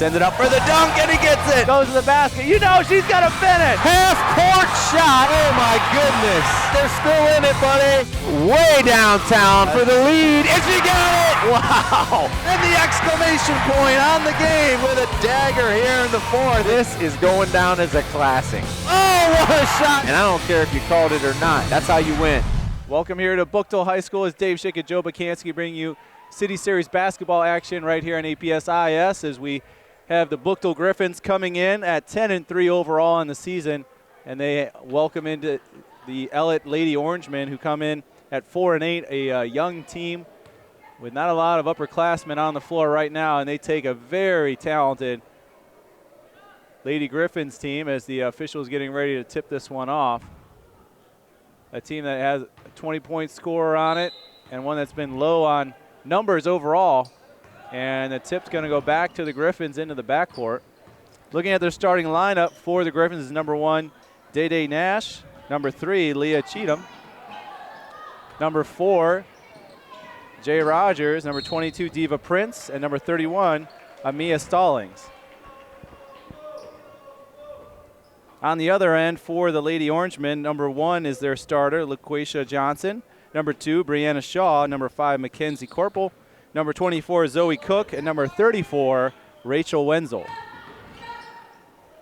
sends it up for the dunk, and he gets it. Goes to the basket. You know she's got to finish. Half-court shot. Oh, my goodness. They're still in it, buddy. Way downtown for the lead, and she got it. Wow. And the exclamation point on the game with a dagger here in the fourth. This is going down as a classic. Oh, what a shot. And I don't care if you called it or not. That's how you win. Welcome here to Buchtel High School as Dave Schick and Joe Pukansky bring you City Series basketball action right here on APS-IS as we have the Buchtel Griffins coming in at 10-3 overall in the season, and they welcome into the Ellet Lady Orangemen, who come in at 4-8, a young team with not a lot of upperclassmen on the floor right now, and they take a very talented Lady Griffins team as the officials getting ready to tip this one off. A team that has a 20-point scorer on it and one that's been low on numbers overall. And the tip's going to go back to the Griffins into the backcourt. Looking at their starting lineup for the Griffins is number 1, Day Nash. Number 3, Leah Cheatham. Number 4, Jay Rogers. Number 22, Diva Prince. And number 31, Amia Stallings. On the other end for the Lady Orangemen, number 1 is their starter, LaQuisha Johnson. Number 2, Brianna Shaw. Number 5, Mackenzie Corporal. Number 24, Zoe Cook. And number 34, Rachel Wenzel.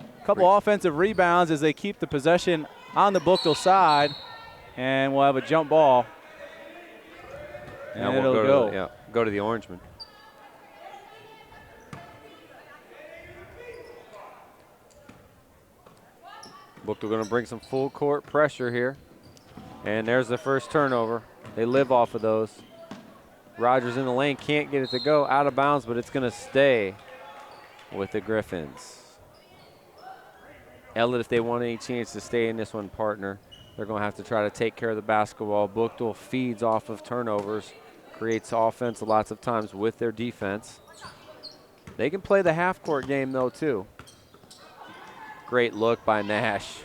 A couple offensive rebounds as they keep the possession on the Buchtel side. And we'll have a jump ball. And it'll go. Go to the Orangemen. Buchtel going to bring some full court pressure here. And there's the first turnover. They live off of those. Rogers in the lane, can't get it to go out of bounds, but it's going to stay with the Griffins. Elliott, if they want any chance to stay in this one, partner, they're going to have to try to take care of the basketball. Buchtel feeds off of turnovers, creates offense lots of times with their defense. They can play the half-court game, though, too. Great look by Nash.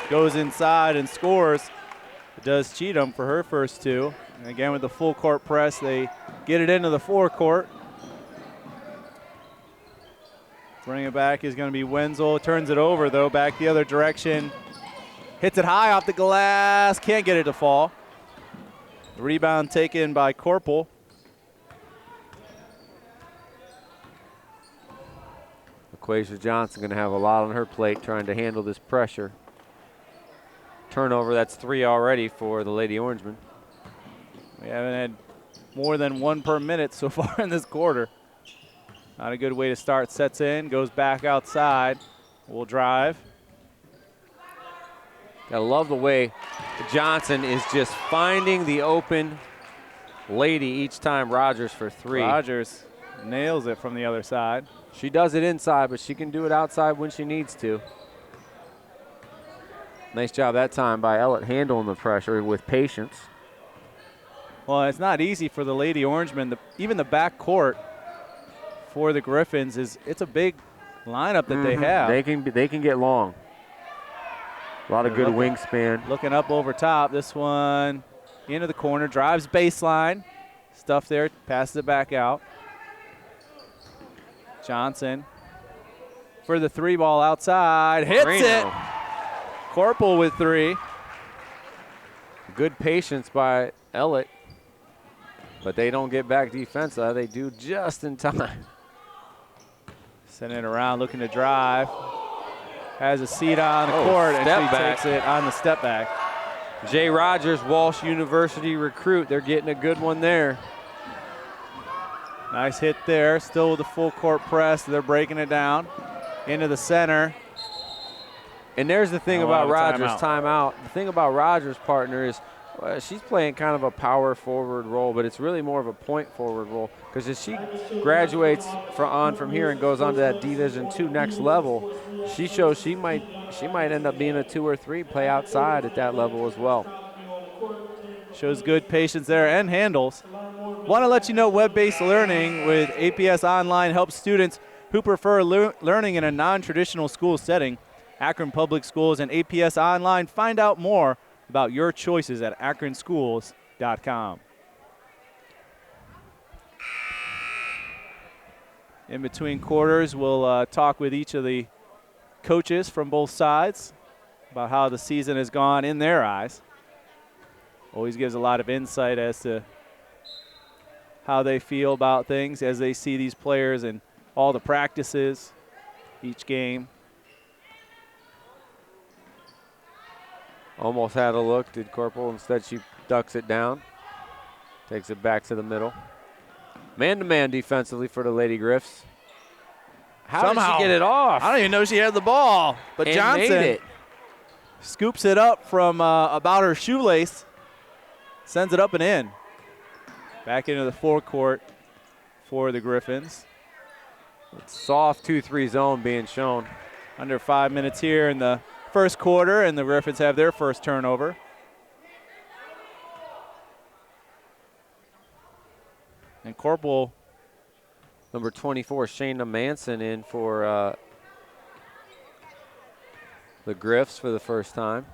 Goes inside and scores. Does Cheatham for her first 2. And again, with the full court press, they get it into the forecourt. Bring it back is going to be Wenzel. Turns it over, though, back the other direction. Hits it high off the glass. Can't get it to fall. Rebound taken by Corporal. LaQuisha Johnson going to have a lot on her plate trying to handle this pressure. Turnover, that's 3 already for the Lady Orangemen. We haven't had more than 1 per minute so far in this quarter. Not a good way to start. Sets in, goes back outside. Will drive. Gotta love the way Johnson is just finding the open lady each time. Rogers for 3. Rogers nails it from the other side. She does it inside, but she can do it outside when she needs to. Nice job that time by Elliott handling the pressure with patience. Well, it's not easy for the Lady Orangemen. Even the back court for the Griffins it's a big lineup that they have. They can get long. A lot of good wingspan. Looking up over top. This one into the corner, drives baseline. Stuff there, passes it back out. Johnson for the 3 ball outside. Hits it. Corporal with 3. Good patience by Elliott. But they don't get back defense. They do just in time. Sending it around, looking to drive. Has a seat on the court, and she takes it on the step back. Jay Rogers, Walsh University recruit. They're getting a good one there. Nice hit there. Still with the full court press. They're breaking it down into the center. And there's the thing about Rogers, timeout. The thing about Rogers' partner is she's playing kind of a power forward role, but it's really more of a point forward role because as she graduates from here and goes on to that Division II next level, she shows she might end up being a 2 or 3, play outside at that level as well. Shows good patience there and handles. Want to let you know web-based learning with APS Online helps students who prefer learning in a non-traditional school setting. Akron Public Schools and APS Online. Find out more about your choices at akronschools.com. In between quarters, we'll talk with each of the coaches from both sides about how the season has gone in their eyes. Always gives a lot of insight as to how they feel about things as they see these players in all the practices, each game. Almost had a look, did Corporal. Instead, she ducks it down, takes it back to the middle. Man-to-man defensively for the Lady Griffs. How did she get it off? I don't even know she had the ball. But and Johnson made it. scoops it up from about her shoelace, sends it up and in. Back into the forecourt for the Griffins. Soft 2-3 zone being shown. Under 5 minutes here in the first quarter, and the Griffins have their first turnover. And Corporal, number 24, Shayna Manson, in for the Griffs for the first time.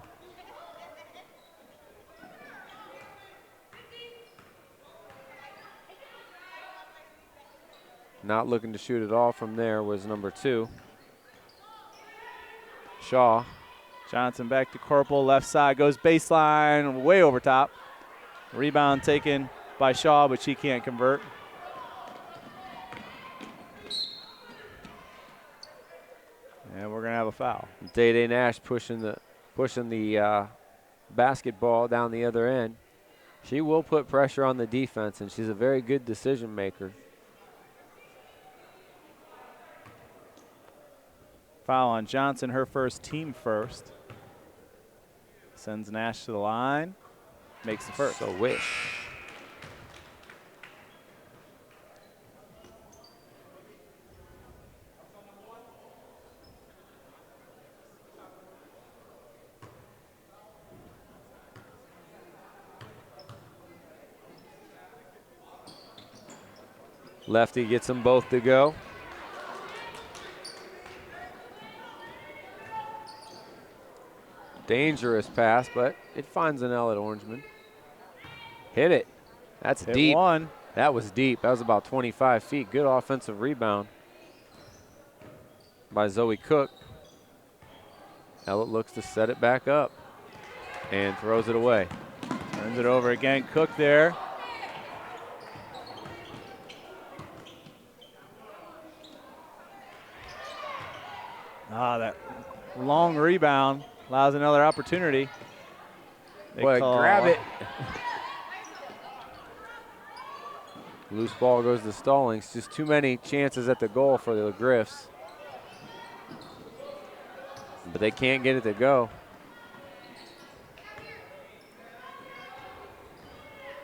Not looking to shoot it all from there was number 2, Shaw. Johnson back to Corporal, left side, goes baseline, way over top. Rebound taken by Shaw, but she can't convert. And we're gonna have a foul. Day Nash pushing the basketball down the other end. She will put pressure on the defense, and she's a very good decision maker. Foul on Johnson, her first, team first. Sends Nash to the line, makes the first. So wish. Lefty gets them both to go. Dangerous pass, but it finds an L at Orangemen. Hit it. That's Hit deep. One. That was deep. That was about 25 feet. Good offensive rebound by Zoe Cook. Ellett looks to set it back up and throws it away. Turns it over again. Cook there. That long rebound allows another opportunity. Boy, grab it. Loose ball goes to Stallings. Just too many chances at the goal for the Griffs. But they can't get it to go.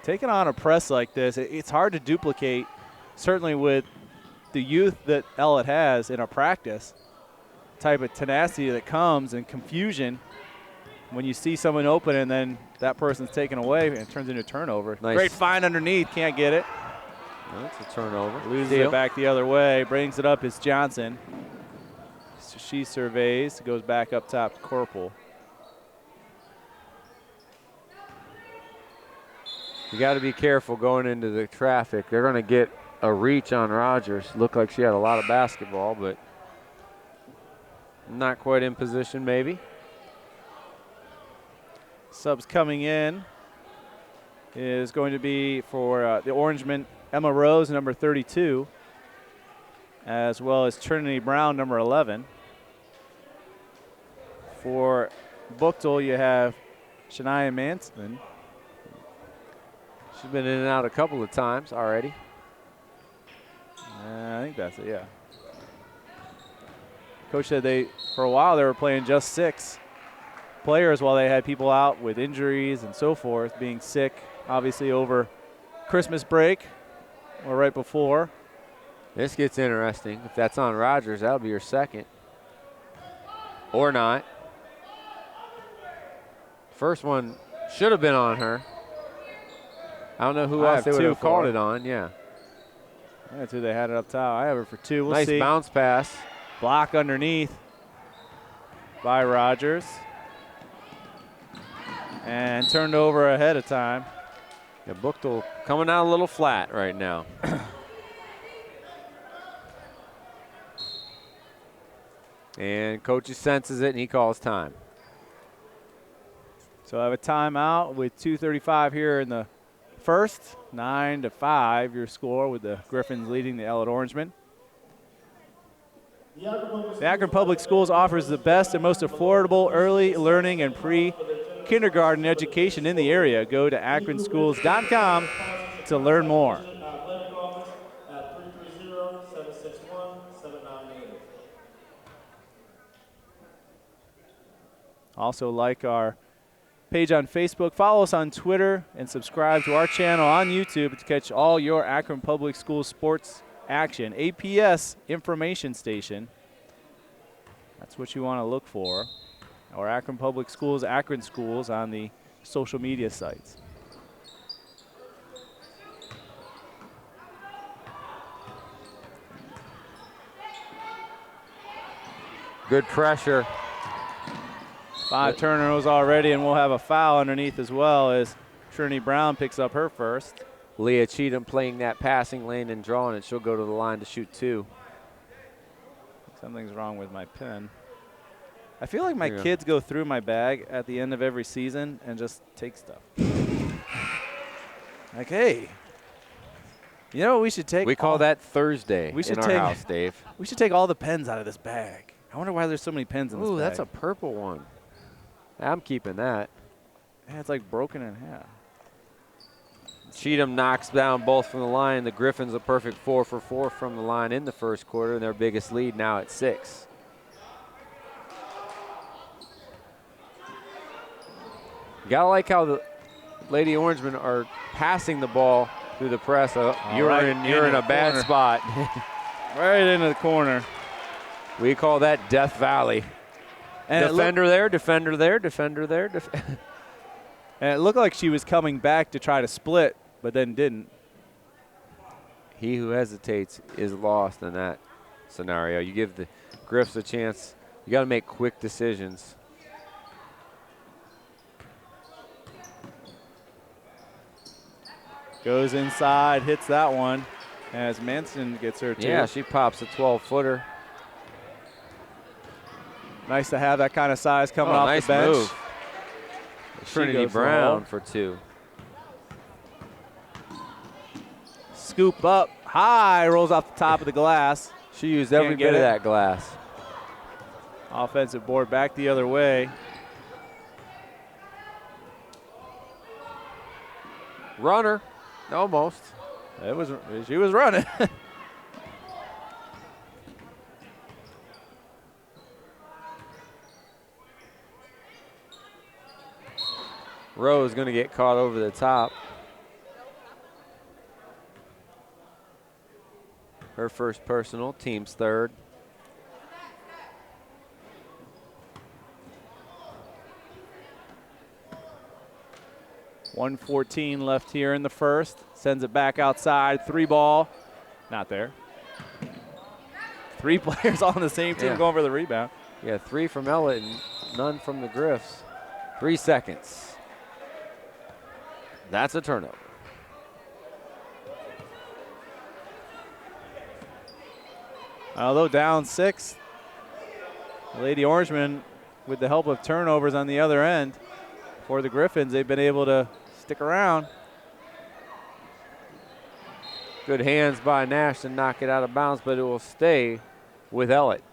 Taking on a press like this, it's hard to duplicate, certainly with the youth that Ellett has in a practice. Type of tenacity that comes and confusion when you see someone open and then that person's taken away and it turns into a turnover. Nice. Great find underneath, can't get it. That's a turnover. Loses it back the other way, brings it up is Johnson. So she surveys, goes back up top to Corporal. You got to be careful going into the traffic. They're going to get a reach on Rogers. Looked like she had a lot of basketball, but not quite in position, maybe. Subs coming in is going to be for the Orangemen, Emma Rose, number 32, as well as Trinity Brown, number 11. For Buchtel, you have Shania Manson. She's been in and out a couple of times already. I think that's it, yeah. Coach said for a while they were playing just 6 players while they had people out with injuries and so forth, being sick, obviously over Christmas break or right before. This gets interesting. If that's on Rogers, that'll be your second. Or not. First one should have been on her. I don't know who else they would have called it on, yeah. That's who they had it up top. I have her for 2. We'll nice see. Bounce pass. Block underneath by Rogers. And turned over ahead of time. Yeah, Buchtel coming out a little flat right now. And coach senses it, and he calls time. So I have a timeout with 2:35 here in the first. 9-5 your score, with the Griffins leading the Ellet Orangemen. The Akron Public Schools offers the best and most affordable early learning and pre-kindergarten education in the area. Go to akronschools.com to learn more. Also, like our page on Facebook, follow us on Twitter, and subscribe to our channel on YouTube to catch all your Akron Public Schools sports action. APS Information Station. That's what you want to look for. Or Akron Public Schools, Akron Schools on the social media sites. Good pressure. 5 turnovers already, and we'll have a foul underneath as well as Trinity Brown picks up her first. Leah Cheatham playing that passing lane and drawing it. She'll go to the line to shoot 2. Something's wrong with my pen. I feel like my kids go through my bag at the end of every season and just take stuff. Like, hey, you know what we should take? We call that Thursday in our house, Dave. We should take all the pens out of this bag. I wonder why there's so many pens in this bag. Ooh, that's a purple one. I'm keeping that. Yeah, it's like broken in half. Cheatham knocks down both from the line. The Griffins a perfect 4 for 4 from the line in the first quarter, and their biggest lead now at 6. You gotta like how the Lady Orangemen are passing the ball through the press. You're in a bad spot. Right into the corner. We call that Death Valley. And defender there, defender there, defender there. And it looked like she was coming back to try to split, but then didn't. He who hesitates is lost in that scenario. You give the Griffs a chance. You got to make quick decisions. Goes inside, hits that one, as Manson gets her too. Yeah, she pops a 12-footer. Nice to have that kind of size coming off nice the bench. Move. Trinity Brown for 2. Scoop up high, rolls off the top of the glass. She used every bit of that glass. Offensive board back the other way. Runner, almost. She was running. Rose going to get caught over the top. Her first personal, team's third. .114 left here in the first. Sends it back outside. 3 ball. Not there. 3 players on the same team going for the rebound. Yeah, 3 from Ellet and none from the Griffs. 3 seconds. That's a turnover. Although down 6, Lady Orangemen, with the help of turnovers on the other end for the Griffins, they've been able to stick around. Good hands by Nash to knock it out of bounds, but it will stay with Ellet.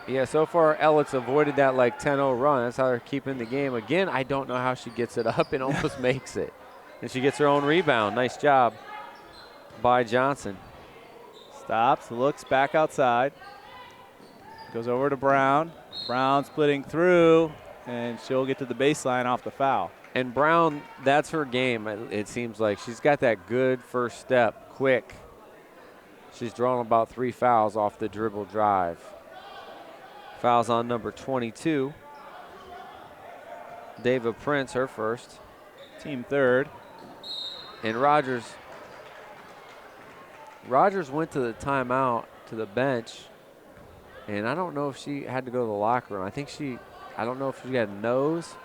Yeah, so far Ellet's avoided that like 10-0 run. That's how they're keeping the game. Again, I don't know how she gets it up and almost makes it. And she gets her own rebound. Nice job by Johnson. Stops, looks back outside. Goes over to Brown. Brown splitting through, and she'll get to the baseline off the foul. And Brown, that's her game, it seems like. She's got that good first step, quick. She's drawn about 3 fouls off the dribble drive. Fouls on number 22. Dava Prince, her first. Team third. And Rogers went to the timeout, to the bench, and I don't know if she had to go to the locker room. I don't know if she had a nose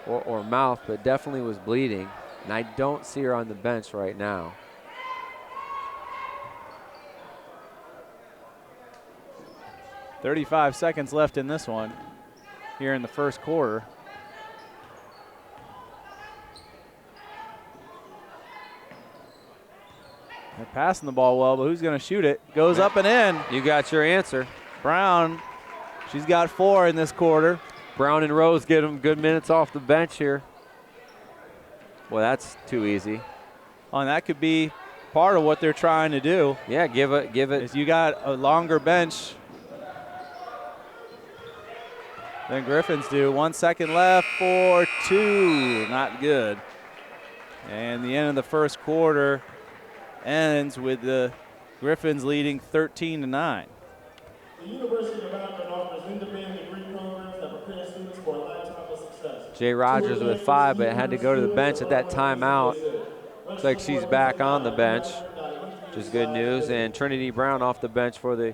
or mouth, but definitely was bleeding. And I don't see her on the bench right now. .35 seconds left in this one here in the first quarter. They're passing the ball well, but who's going to shoot it? Goes up and in. You got your answer. Brown, she's got 4 in this quarter. Brown and Rose get them good minutes off the bench here. Well, that's too easy. Oh, and that could be part of what they're trying to do. Yeah, give it. Is you got a longer bench than Griffins do. 1 second left for 2. Not good. And the end of the first quarter ends with the Griffins leading 13-9. The University of Akron offers independent degree programs that prepare students for a lifetime of success. Jay Rogers with 5, but had to go to the bench at that timeout. Looks like she's back on the bench, which is good news. And Trinity Brown off the bench for the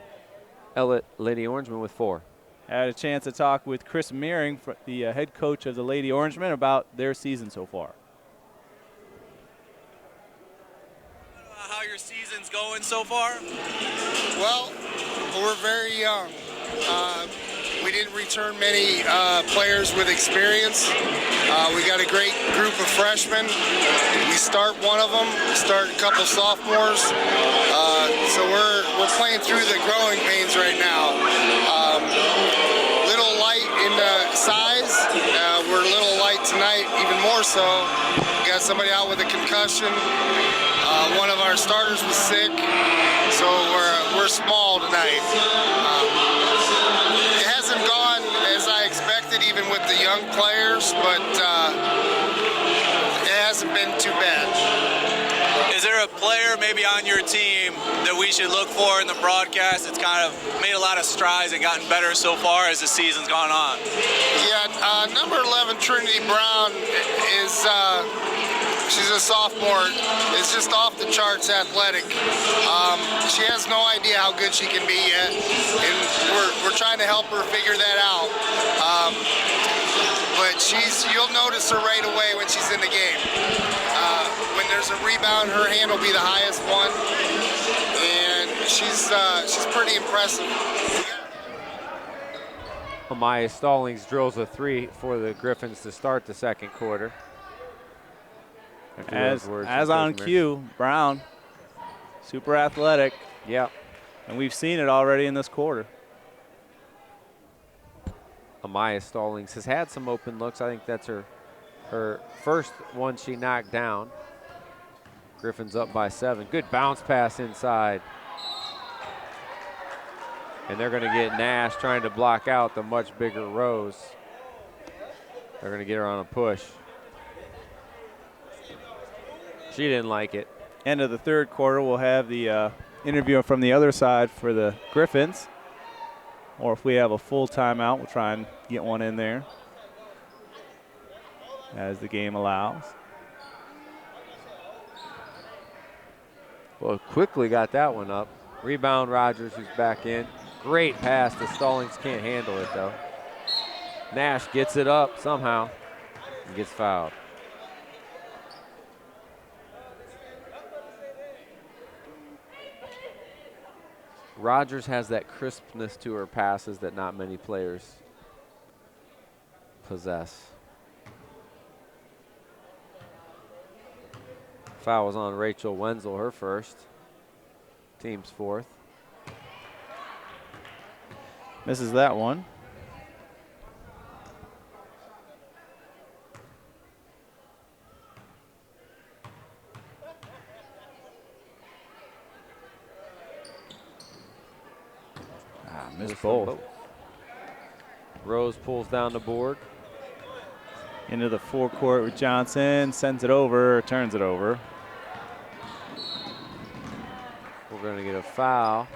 Lady Orangemen with 4. Had a chance to talk with Chris Meering, the head coach of the Lady Orangemen, about their season so far. How your season's going so far? Well, we're very young. We didn't return many players with experience. We got a great group of freshmen. We start one of them, start a couple sophomores. So we're playing through the growing pains right now. Little light in size. We're a little light tonight, even more so. We got somebody out with a concussion. One of our starters was sick, so we're small tonight. It hasn't gone as I expected, even with the young players, but it hasn't been too bad. Is there a player maybe on your team that we should look for in the broadcast that's kind of made a lot of strides and gotten better so far as the season's gone on? Yeah, number 11, Trinity Brown, is she's a sophomore. Is just off the charts athletic. She has no idea how good she can be yet, and we're trying to help her figure that out. But you'll notice her right away when she's in the game. When there's a rebound, her hand will be the highest one, and she's pretty impressive. Amaya Stallings drills a 3 for the Griffins to start the second quarter. As on cue, Brown, super athletic. Yep. And we've seen it already in this quarter. Amaya Stallings has had some open looks. I think that's her first one she knocked down. Griffins up by 7. Good bounce pass inside. And they're going to get Nash trying to block out the much bigger Rose. They're going to get her on a push. She didn't like it. End of the third quarter, we'll have the interview from the other side for the Griffins. Or if we have a full timeout, we'll try and get one in there as the game allows. Well, quickly got that one up. Rebound Rogers, who's back in. Great pass to Stallings, can't handle it though. Nash gets it up somehow and gets fouled. Rogers has that crispness to her passes that not many players possess. Foul was on Rachel Wenzel, her first. Team's 4th. Misses that one. Missed both. Rose pulls down the board. Into the forecourt with Johnson, sends it over, turns it over. We're going to get a foul.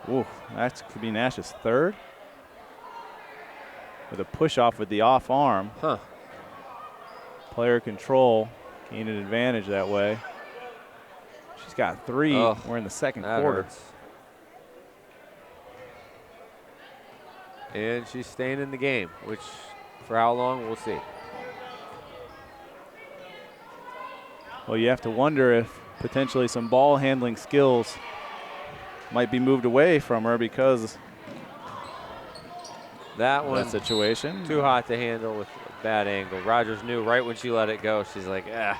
Ooh, that could be Nash's 3rd. With a push off with the off arm. Huh. Player control, gained an advantage that way. She's got 3. Oh, we're in the second quarter. Hurts. And she's staying in the game, which For how long, we'll see. Well, you have to wonder if potentially some ball handling skills might be moved away from her because that situation. Too hot to handle with a bad angle. Rogers knew right when she let it go. She's like, a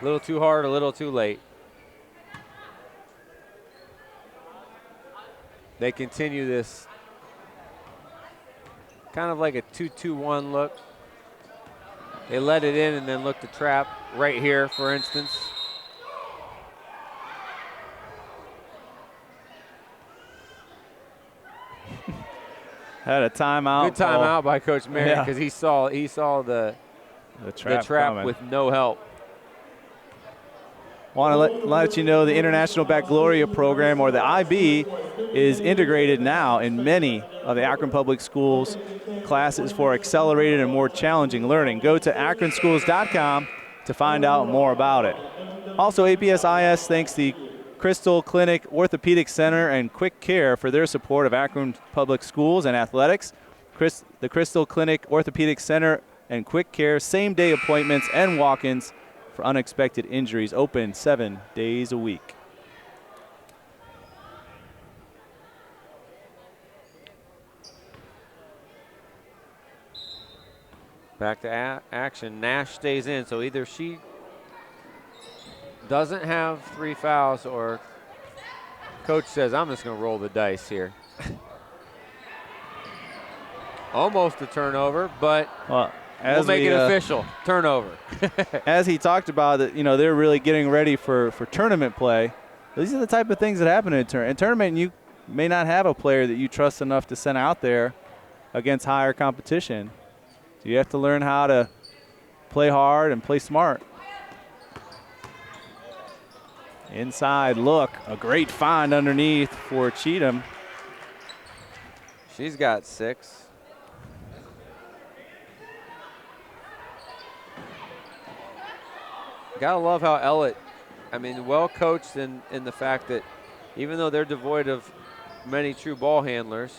little too hard, a little too late. They continue this kind of like a 2-2-1 look. They let it in and then look to trap right here, for instance. Had a timeout. Good timeout by Coach Marion because he saw the trap with no help. Want to let you know the International Baccalaureate program, or the IB, is integrated now in many of the Akron Public Schools classes for accelerated and more challenging learning. Go to akronschools.com to find out more about it. Also, APSIS thanks the Crystal Clinic Orthopedic Center and Quick Care for their support of Akron Public Schools and athletics. The Crystal Clinic Orthopedic Center and Quick Care, same-day appointments and walk-ins for unexpected injuries, open 7 days a week. Back to action. Nash stays in, so either she doesn't have 3 fouls or coach says, I'm just going to roll the dice here. Almost a turnover, but we'll make it official. Turnover. As he talked about, that they're really getting ready for tournament play. These are the type of things that happen in a tournament. In tournament, you may not have a player that you trust enough to send out there against higher competition. So you have to learn how to play hard and play smart. Inside look, a great find underneath for Cheatham. She's got 6. Gotta love how Ellett, well coached in the fact that even though they're devoid of many true ball handlers,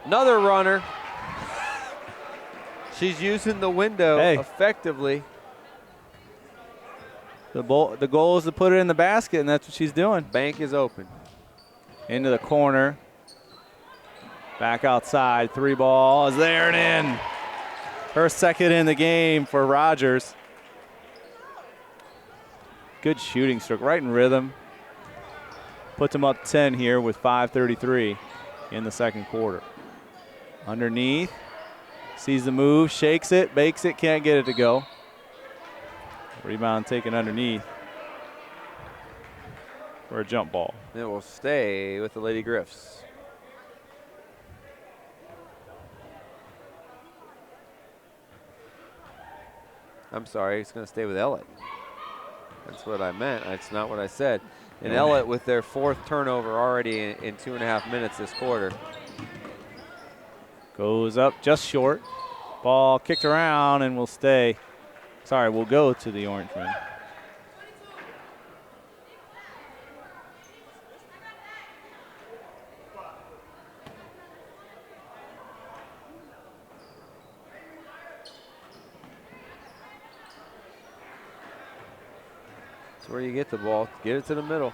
another runner. She's using the window effectively. The goal is to put it in the basket, and that's what she's doing. Bank is open. Into the corner. Back outside. 3 ball is there and in. Her second in the game for Rogers. Good shooting stroke, right in rhythm. Puts them up 10 here with 5:33 in the second quarter. Underneath. Sees the move, shakes it, bakes it, can't get it to go. Rebound taken underneath for a jump ball. It will stay with the Lady Griffs. I'm sorry, it's going to stay with Ellett. That's what I meant. That's not what I said. And Ellett with their 4th turnover already in 2.5 minutes this quarter. Goes up just short. Ball kicked around and will stay. Sorry, we'll go to the Orangemen. That's where you get the ball. Get it to the middle.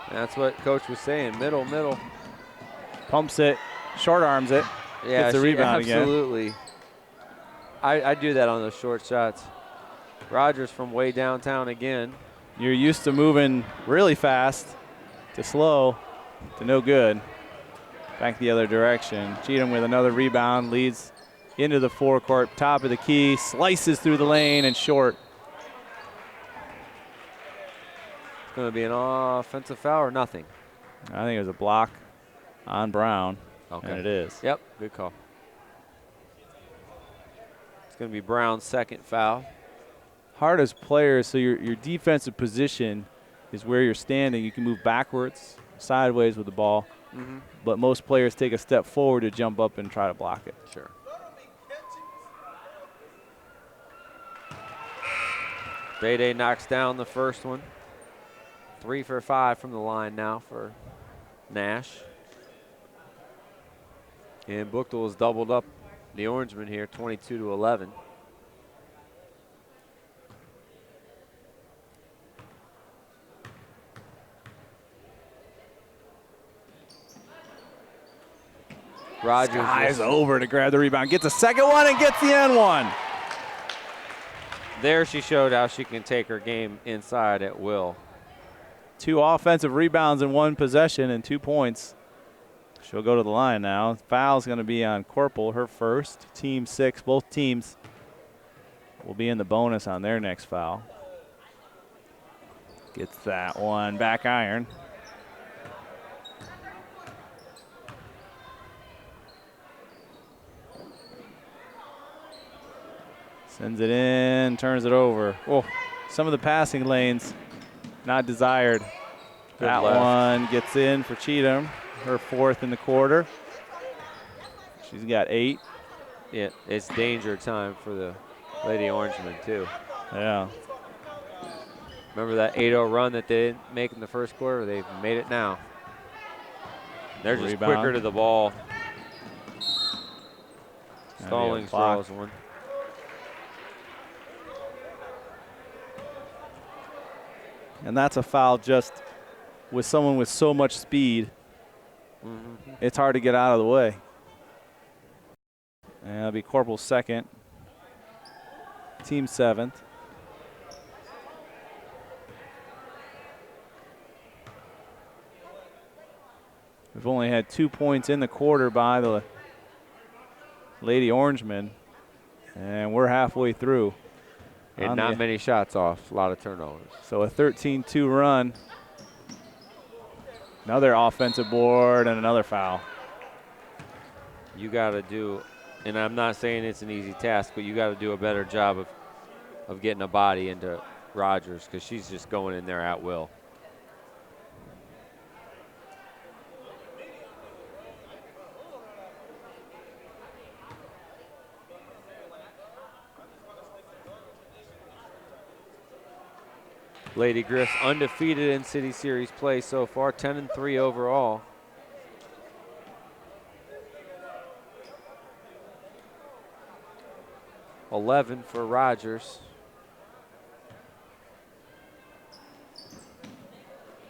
And that's what Coach was saying. Middle, middle. Pumps it, short arms it. Yeah, gets the rebound absolutely. again. I do that on those short shots. Rogers from way downtown again. You're used to moving really fast to slow to no good. Back the other direction. Cheatham with another rebound, leads into the forecourt, top of the key, slices through the lane and short. It's going to be an offensive foul or nothing? I think it was a block on Brown, and it is. Yep, good call. It's going to be Brown's 2nd foul. Hardest players, so your defensive position is where you're standing. You can move backwards, sideways with the ball, but most players take a step forward to jump up and try to block it. Sure. Day knocks down the first one. 3 for 5 from the line now for Nash. And Buchtel has doubled up the Orangemen here, 22-11. Rogers Skies over to grab the rebound. Gets a second one and gets the end one. There she showed how she can take her game inside at will. 2 offensive rebounds in 1 possession and 2 points. She'll go to the line now. Foul's going to be on Corporal, her first. Team 6, both teams will be in the bonus on their next foul. Gets that one back iron. Sends it in, turns it over. Oh, some of the passing lanes not desired. Good that left. one gets in for Cheatham, her 4th in the quarter. She's got 8. Yeah, it's danger time for the Lady Orangemen too. Yeah. Remember that 8-0 run that they didn't make in the first quarter? They've made it now. They're just Rebound. quicker to the ball. That'd be a Stallings block. draws one. And that's a foul just with someone with so much speed. It's hard to get out of the way. And that'll be Corporal's 2nd. Team 7th. We've only had 2 points in the quarter by the Lady Orangemen, and we're halfway through. And not many shots off, a lot of turnovers. So a 13-2 run. Another offensive board and another foul. You got to do, and I'm not saying it's an easy task, but you got to do a better job of getting a body into Rogers, because she's just going in there at will. Lady Griffs undefeated in City Series play so far, 10-3 overall. $11 for Rogers.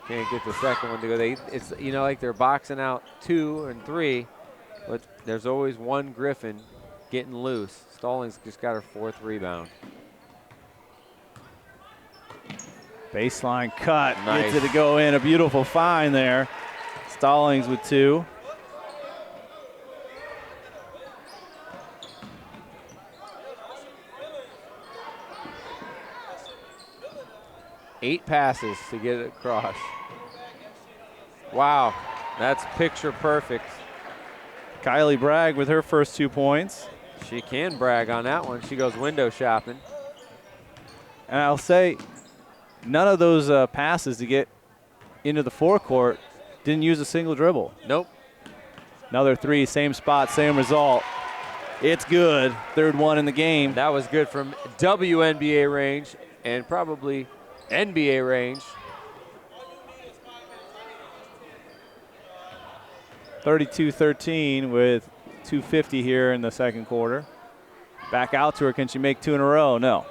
Can't get the second one to go. It's like they're boxing out 2 and 3, but there's always one Griffin getting loose. Stallings just got her 4th rebound. Baseline cut, Nice. gets it to go in. A beautiful find there. Stallings with 2. Eight passes to get it across. Wow, that's picture perfect. Kylie Bragg with her first 2 points. She can brag on that one. She goes window shopping. And I'll say, none of those passes to get into the forecourt didn't use a single dribble. Nope. Another 3, same spot, same result. It's good. 3rd one in the game. That was good from WNBA range and probably NBA range. 32-13 with 2:50 here in the second quarter. Back out to her. Can she make 2 in a row? No.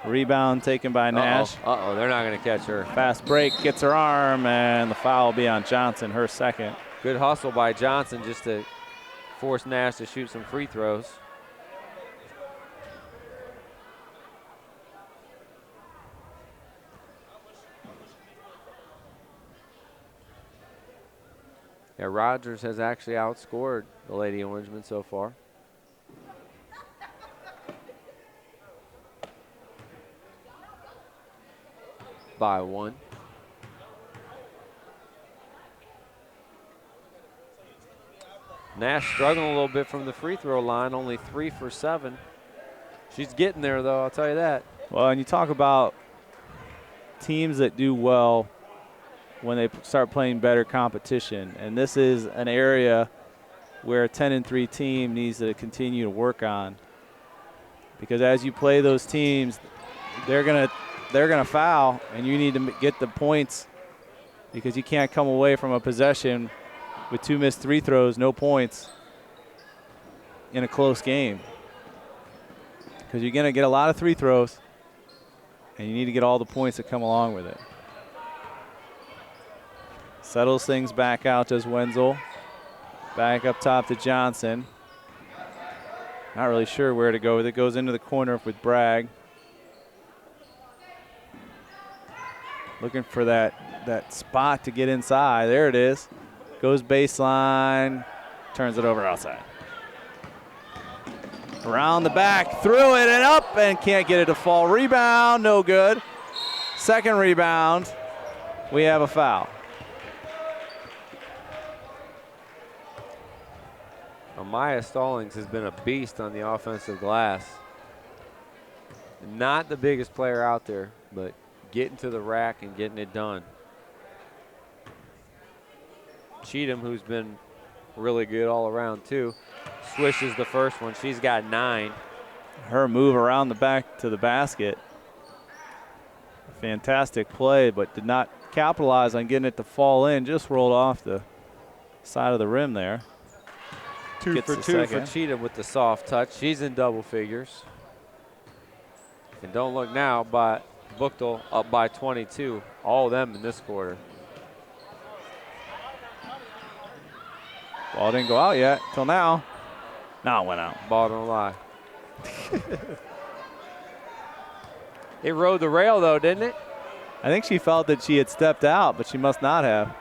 Rebound taken by Nash. Uh-oh, they're not going to catch her. Fast break, gets her arm, and the foul will be on Johnson, her 2nd. Good hustle by Johnson just to force Nash to shoot some free throws. Yeah, Rogers has actually outscored the Lady Orangemen so far. By 1. Nash struggling a little bit from the free throw line, only 3 for 7. She's getting there, though, I'll tell you that. Well, and you talk about teams that do well when they start playing better competition, and this is an area where a 10-3 team needs to continue to work on, because as you play those teams, they're gonna foul, and you need to get the points, because you can't come away from a possession with 2 missed free throws, no points. in a close game, because you're going to get a lot of free throws, and you need to get all the points that come along with it. Settles things back out to Wenzel. Back up top to Johnson. Not really sure where to go with it. Goes into the corner with Bragg. Looking for that spot to get inside. There it is. Goes baseline. Turns it over outside. Around the back. Threw it and up and can't get it to fall. Rebound. No good. Second rebound. We have a foul. Amaya Stallings has been a beast on the offensive glass. Not the biggest player out there, but getting to the rack and getting it done. Cheatham, who's been really good all around too, swishes the first one. She's got 9. Her move around the back to the basket. Fantastic play, but did not capitalize on getting it to fall in. Just rolled off the side of the rim there. 2 for 2 for Cheatham with the soft touch. She's in double figures. And don't look now, but Buchtel up by 22. All of them in this quarter. Ball didn't go out yet till now. Now it went out. Ball don't lie. It rode the rail though, didn't it? I think she felt that she had stepped out, but she must not have.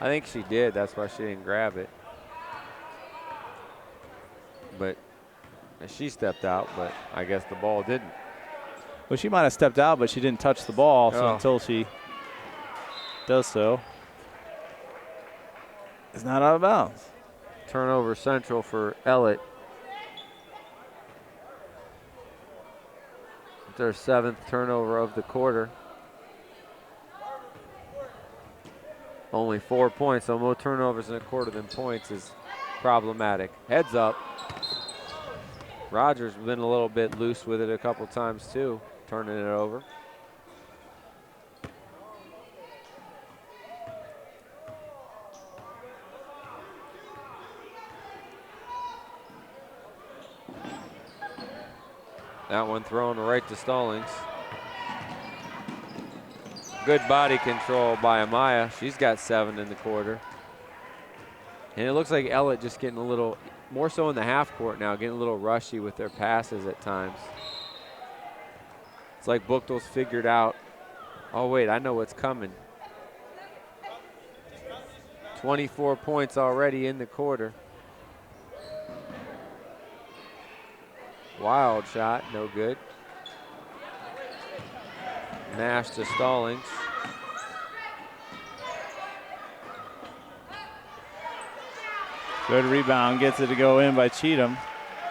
I think she did. That's why she didn't grab it. But she stepped out, but I guess the ball didn't. Well, she might have stepped out, but she didn't touch the ball, so until she does so, it's not out of bounds. Turnover central for Ellett. It's their 7th turnover of the quarter. Only 4 points, so more turnovers in a quarter than points is problematic. Heads up. Rogers been a little bit loose with it a couple times too, turning it over. That one thrown right to Stallings. Good body control by Amaya. She's got 7 in the quarter. And it looks like Ellett just getting a little, more so in the half court now, getting a little rushy with their passes at times. It's like Buchtel's figured out, oh wait, I know what's coming. 24 points already in the quarter. Wild shot, no good. Nash to Stallings. Good rebound, gets it to go in by Cheatham.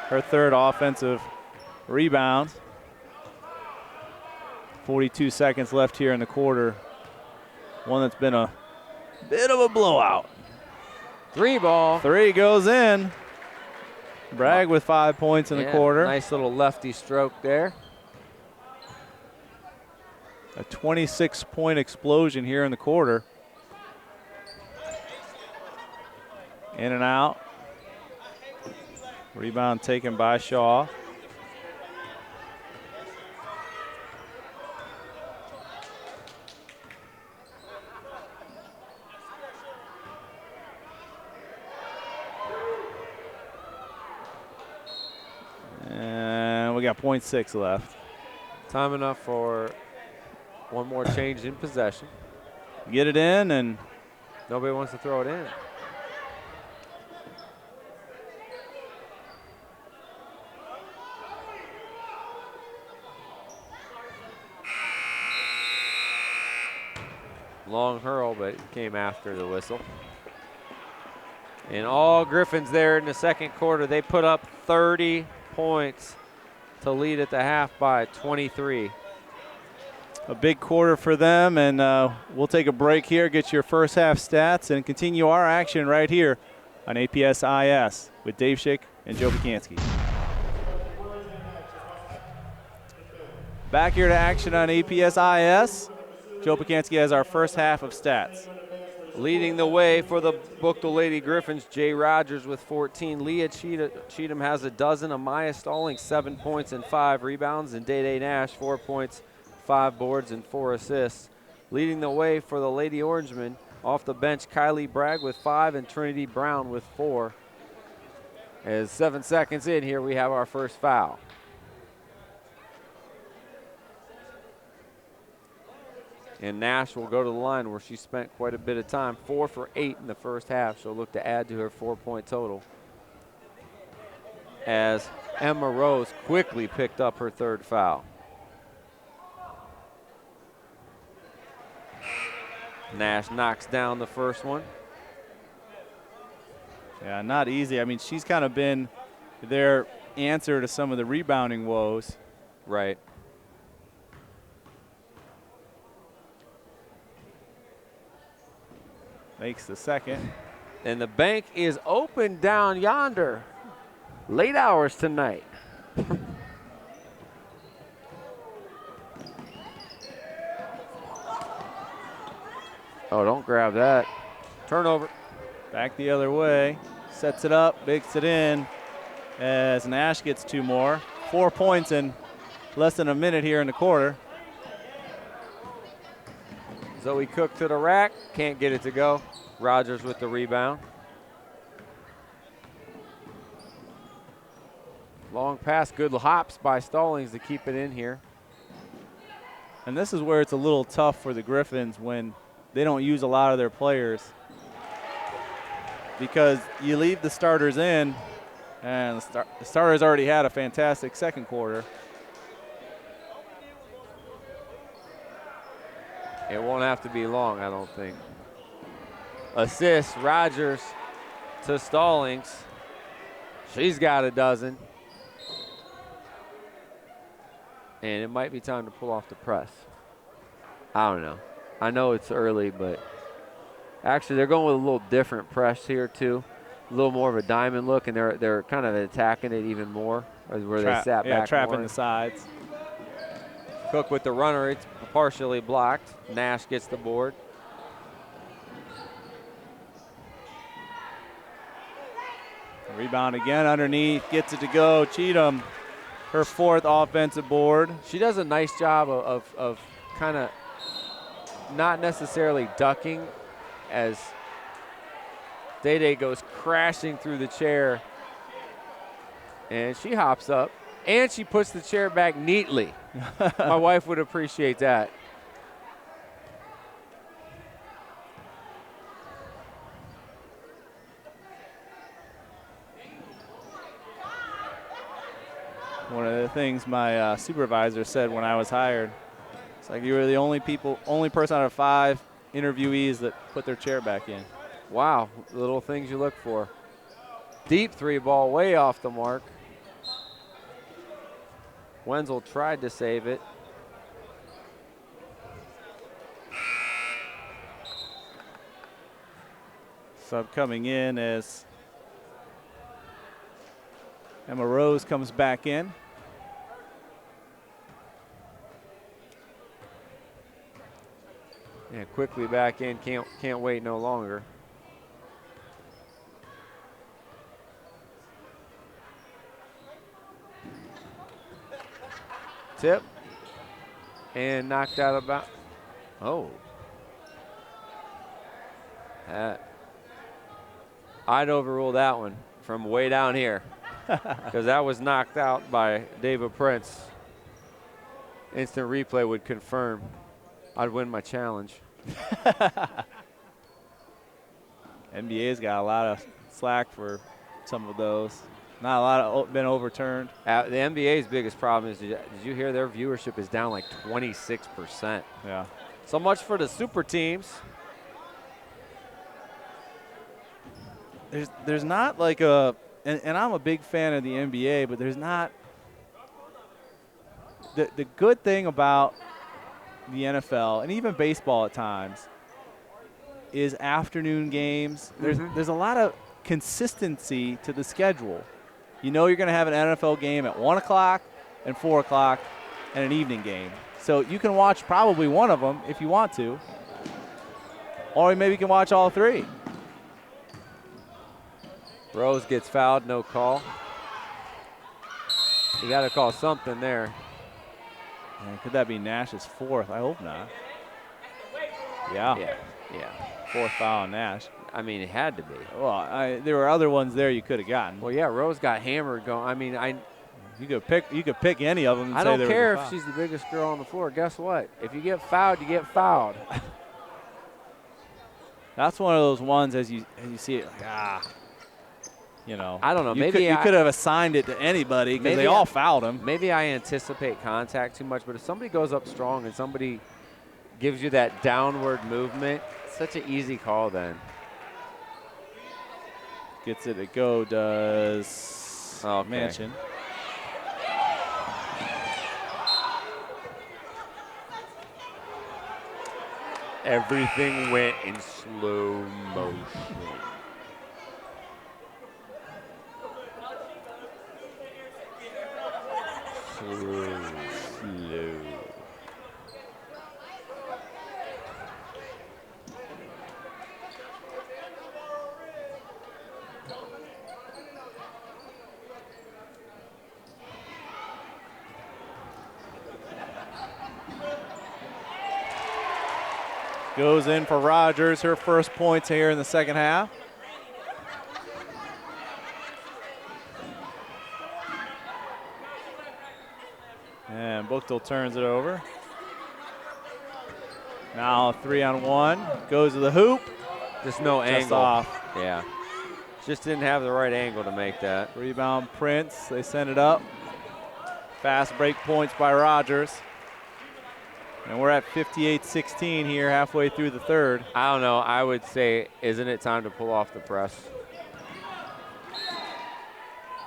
Her 3rd offensive rebound. 42 seconds left here in the quarter. One that's been a bit of a blowout. 3 ball. 3 goes in. Bragg with 5 points in the quarter. Nice little lefty stroke there. A 26-point explosion here in the quarter. In and out. Rebound taken by Shaw. And we got .6 left. Time enough for one more change in possession. Get it in, and nobody wants to throw it in. Long hurl, but it came after the whistle. And all Griffins there in the second quarter. They put up 30 points to lead at the half by 23. A big quarter for them, and we'll take a break here, get your first half stats, and continue our action right here on APS-IS with Dave Schick and Joe Pukansky. Back here to action on APS-IS. Joe Pukansky has our first half of stats. Leading the way for the Buchtel Lady Griffins, Jay Rogers with 14. Leah Cheatham has a dozen. Amaya Stallings, 7 points and 5 rebounds. And Day Nash, 4 points, 5 boards, and 4 assists. Leading the way for the Lady Orangemen, off the bench, Kylie Bragg with 5 and Trinity Brown with 4. As 7 seconds in here, we have our first foul. And Nash will go to the line where she spent quite a bit of time. 4 for 8 in the first half. She'll look to add to her 4-point total. As Emma Rose quickly picked up her 3rd foul. Nash knocks down the first one. Yeah, not easy. I mean, she's kind of been their answer to some of the rebounding woes. Right. Makes the second. And the bank is open down yonder. Late hours tonight. Oh, don't grab that. Turnover. Back the other way. Sets it up, bakes it in. As Nash gets 2 more. 4 points in less than a minute here in the quarter. Zoe Cook to the rack. Can't get it to go. Rogers with the rebound. Long pass. Good hops by Stallings to keep it in here. And this is where it's a little tough for the Griffins when they don't use a lot of their players. Because you leave the starters in, and the starters already had a fantastic second quarter. It won't have to be long, I don't think. Assist, Rogers to Stallings. She's got a dozen. And it might be time to pull off the press. I don't know. I know it's early, but actually they're going with a little different press here too. A little more of a diamond look, and they're kind of attacking it even more, where they sat back. Yeah, trapping more. the sides. Cook with the runner, it's partially blocked. Nash gets the board. Rebound again underneath, gets it to go. Cheatham, her 4th offensive board. She does a nice job of kind of not necessarily ducking as Day goes crashing through the chair. And she hops up, and she puts the chair back neatly. My wife would appreciate that. One of the things my supervisor said when I was hired, it's like you were the only person out of 5 interviewees that put their chair back in. Wow, little things you look for. Deep 3 ball, way off the mark. Wenzel tried to save it. Sub coming in as Emma Rose comes back in. Yeah, quickly back in, can't wait no longer. Tip. And knocked out about, oh. I'd overrule that one from way down here because that was knocked out by David Prince. Instant replay would confirm I'd win my challenge. NBA's got a lot of slack for some of those. Not a lot of been overturned. The NBA's biggest problem is, did you hear their viewership is down like 26%? Yeah. So much for the super teams. There's not like a, and I'm a big fan of the NBA, but there's not, the good thing about the NFL and even baseball at times is afternoon games. There's a lot of consistency to the schedule. You know you're going to have an NFL game at 1 o'clock and 4 o'clock and an evening game. So you can watch probably one of them if you want to. Or maybe you can watch all three. Rose gets fouled, no call. You got to call something there. Man, could that be Nash's fourth? I hope not. Yeah. Yeah. Fourth foul on Nash. I mean, it had to be. Well, there were other ones there you could have gotten. Well, yeah, Rose got hammered going. I mean, you could pick any of them. And I say don't there care was a if foul. she's the biggest girl on the floor. Guess what? If you get fouled, you get fouled. That's one of those ones as you see it, you know. I don't know. You could have assigned it to anybody because they all fouled him. Maybe I anticipate contact too much, but if somebody goes up strong and somebody gives you that downward movement, it's such an easy call then. Gets it to go, does Mansion. Everything went in slow motion. Slow. Goes in for Rogers, her first points here in the second half. And Buchtel turns it over. Now 3-on-1, goes to the hoop. Just no Just angle. off. Yeah. Just didn't have the right angle to make that. Rebound Prince, they send it up. Fast break points by Rogers. And we're at 58-16 here, halfway through the third. I don't know. I would say, isn't it time to pull off the press?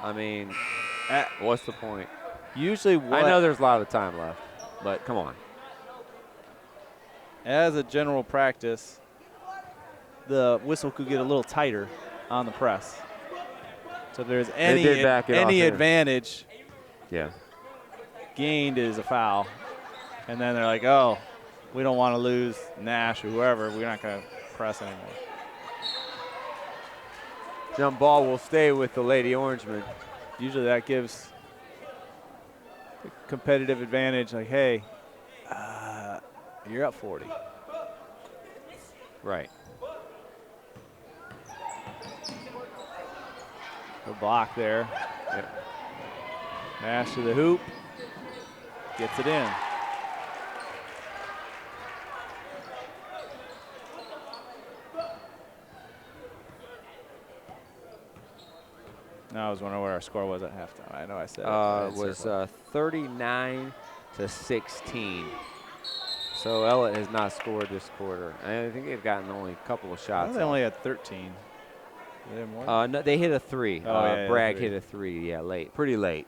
I mean, what's the point? Usually I know there's a lot of time left, but come on. As a general practice, the whistle could get a little tighter on the press. So if there's any advantage gained is a foul. And then they're like, oh, we don't want to lose Nash or whoever. We're not going to press anymore. Jump ball will stay with the Lady Orangemen. Usually that gives a competitive advantage. Like, hey, you're up 40. Right. Good block there. Yep. Nash to the hoop. Gets it in. No, I was wondering where our score was at halftime. I know I said it was 39-16. So Ellett has not scored this quarter. I think they've gotten only a couple of shots. They only had 13. They had more? No, they hit a three. Bragg hit a three. Yeah, late. Pretty late.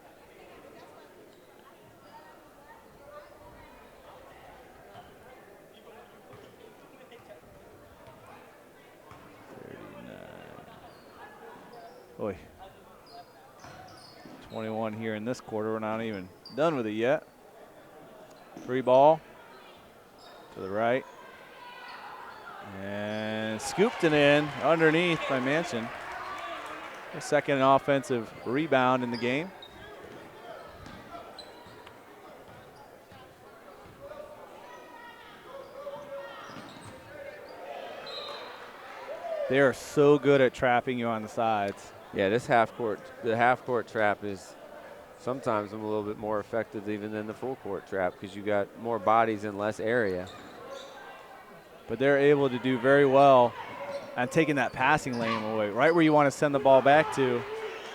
Boy. 21 here in this quarter. We're not even done with it yet. Free ball to the right. And scooped it in underneath by Mansion. A second offensive rebound in the game. They are so good at trapping you on the sides. Yeah, the half court trap is sometimes a little bit more effective even than the full court trap because you got more bodies in less area. But they're able to do very well on taking that passing lane away. Right where you want to send the ball back to,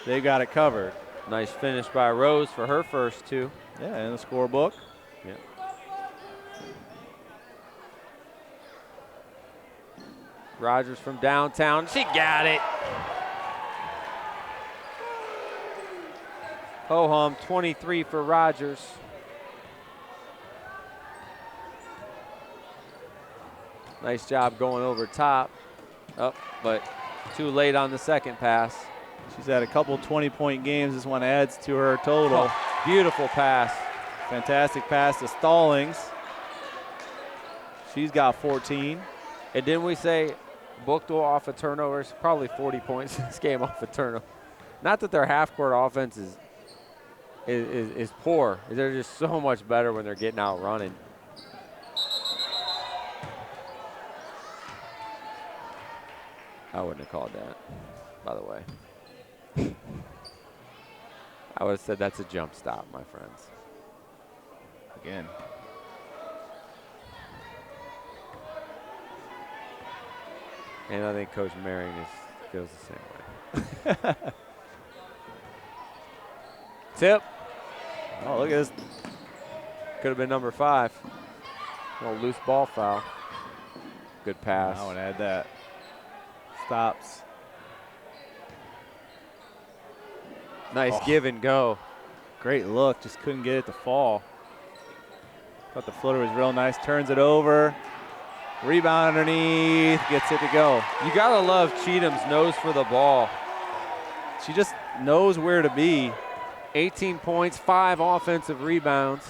they got it covered. Nice finish by Rose for her first two. Yeah, in the scorebook. Yeah. Rogers from downtown. She got it. Ho-hum, 23 for Rogers. Nice job going over top. But too late on the second pass. She's had a couple 20-point games. This one adds to her total. Oh, beautiful pass. Fantastic pass to Stallings. She's got 14. And didn't we say Buchtel off of turnovers? Probably 40 points in this game off of turnover. Not that their half-court offense is poor. They're just so much better when they're getting out running. I wouldn't have called that, by the way. I would have said that's a jump stop, my friends. Again. And I think Coach Merring feels the same way. Tip. Oh, look at this. Could have been number 5. A little loose ball foul. Good pass. I would add that. Stops. Nice give and go. Great look. Just couldn't get it to fall. Thought the floater was real nice. Turns it over. Rebound underneath. Gets it to go. You got to love Cheatham's nose for the ball. She just knows where to be. 18 points, 5 offensive rebounds.